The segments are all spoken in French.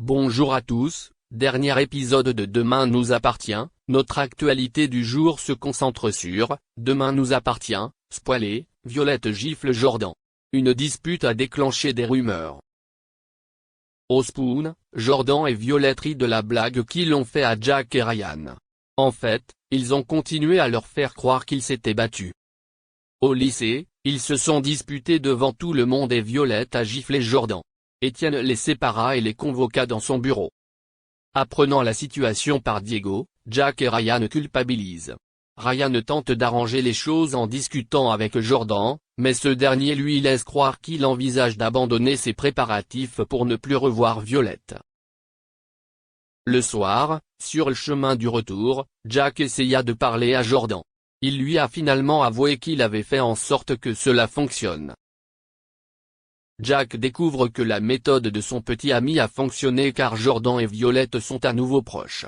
Bonjour à tous, dernier épisode de Demain nous appartient. Notre actualité du jour se concentre sur « Demain nous appartient », spoilé, Violette gifle Jordan. Une dispute a déclenché des rumeurs. Au Spoon, Jordan et Violette rient de la blague qu'ils ont fait à Jack et Ryan. En fait, ils ont continué à leur faire croire qu'ils s'étaient battus. Au lycée, ils se sont disputés devant tout le monde et Violette a giflé Jordan. Étienne les sépara et les convoqua dans son bureau. Apprenant la situation par Diego, Jack et Ryan culpabilisent. Ryan tente d'arranger les choses en discutant avec Jordan, mais ce dernier lui laisse croire qu'il envisage d'abandonner ses préparatifs pour ne plus revoir Violette. Le soir, sur le chemin du retour, Jack essaya de parler à Jordan. Il lui a finalement avoué qu'il avait fait en sorte que cela fonctionne. Jack découvre que la méthode de son petit ami a fonctionné car Jordan et Violette sont à nouveau proches.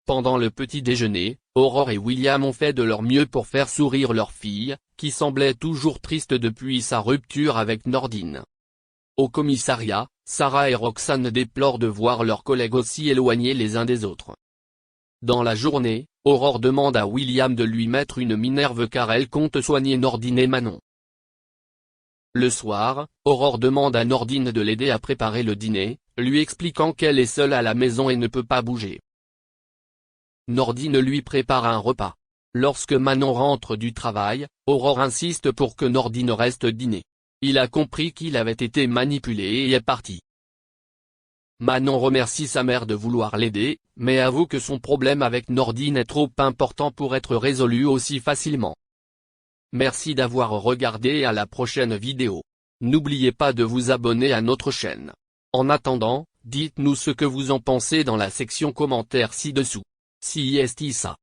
Pendant le petit déjeuner, Aurore et William ont fait de leur mieux pour faire sourire leur fille, qui semblait toujours triste depuis sa rupture avec Nordine. Au commissariat, Sarah et Roxane déplorent de voir leurs collègues aussi éloignés les uns des autres. Dans la journée, Aurore demande à William de lui mettre une minerve car elle compte soigner Nordine et Manon. Le soir, Aurore demande à Nordine de l'aider à préparer le dîner, lui expliquant qu'elle est seule à la maison et ne peut pas bouger. Nordine lui prépare un repas. Lorsque Manon rentre du travail, Aurore insiste pour que Nordine reste dîner. Il a compris qu'il avait été manipulé et est parti. Manon remercie sa mère de vouloir l'aider, mais avoue que son problème avec Nordine est trop important pour être résolu aussi facilement. Merci d'avoir regardé et à la prochaine vidéo. N'oubliez pas de vous abonner à notre chaîne. En attendant, dites-nous ce que vous en pensez dans la section commentaires ci-dessous. Si est ça.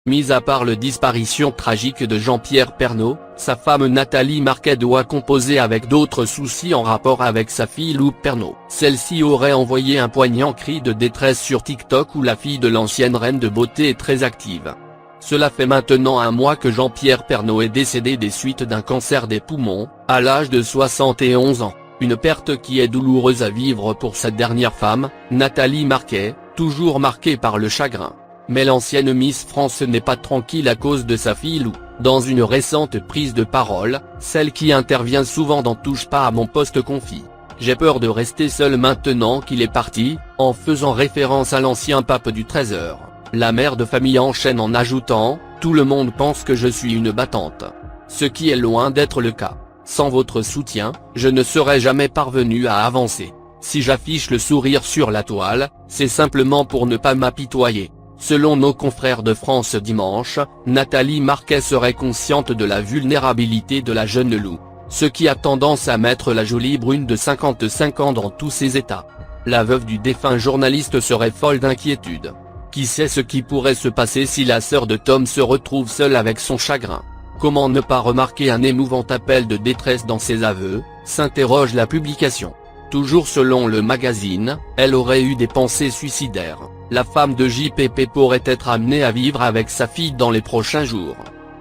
Mis à part la disparition tragique de Jean-Pierre Pernaut, sa femme Nathalie Marquet doit composer avec d'autres soucis en rapport avec sa fille Lou Pernaut. Celle-ci aurait envoyé un poignant cri de détresse sur TikTok où la fille de l'ancienne reine de beauté est très active. Cela fait maintenant un mois que Jean-Pierre Pernaut est décédé des suites d'un cancer des poumons, à l'âge de 71 ans. Une perte qui est douloureuse à vivre pour sa dernière femme, Nathalie Marquet, toujours marquée par le chagrin. Mais l'ancienne Miss France n'est pas tranquille à cause de sa fille Lou. Dans une récente prise de parole, celle qui intervient souvent dans Touche pas à mon poste confie « J'ai peur de rester seule maintenant qu'il est parti », en faisant référence à l'ancien pape du Trésor. La mère de famille enchaîne en ajoutant « Tout le monde pense que je suis une battante. Ce qui est loin d'être le cas. Sans votre soutien, je ne serais jamais parvenu à avancer. Si j'affiche le sourire sur la toile, c'est simplement pour ne pas m'apitoyer. » Selon nos confrères de France Dimanche, Nathalie Marquet serait consciente de la vulnérabilité de la jeune Lou, ce qui a tendance à mettre la jolie brune de 55 ans dans tous ses états. La veuve du défunt journaliste serait folle d'inquiétude. Qui sait ce qui pourrait se passer si la sœur de Tom se retrouve seule avec son chagrin? Comment ne pas remarquer un émouvant appel de détresse dans ses aveux, s'interroge la publication. Toujours selon le magazine, elle aurait eu des pensées suicidaires. La femme de JPP pourrait être amenée à vivre avec sa fille dans les prochains jours.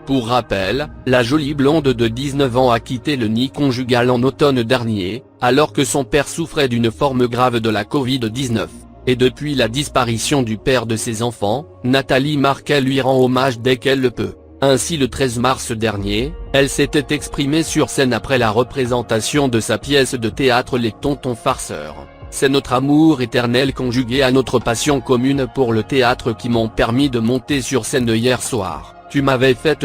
Pour rappel, la jolie blonde de 19 ans a quitté le nid conjugal en automne dernier, alors que son père souffrait d'une forme grave de la Covid-19. Et depuis la disparition du père de ses enfants, Nathalie Marquet lui rend hommage dès qu'elle le peut. Ainsi le 13 mars dernier, elle s'était exprimée sur scène après la représentation de sa pièce de théâtre Les Tontons Farceurs. C'est notre amour éternel conjugué à notre passion commune pour le théâtre qui m'ont permis de monter sur scène hier soir. Tu m'avais fait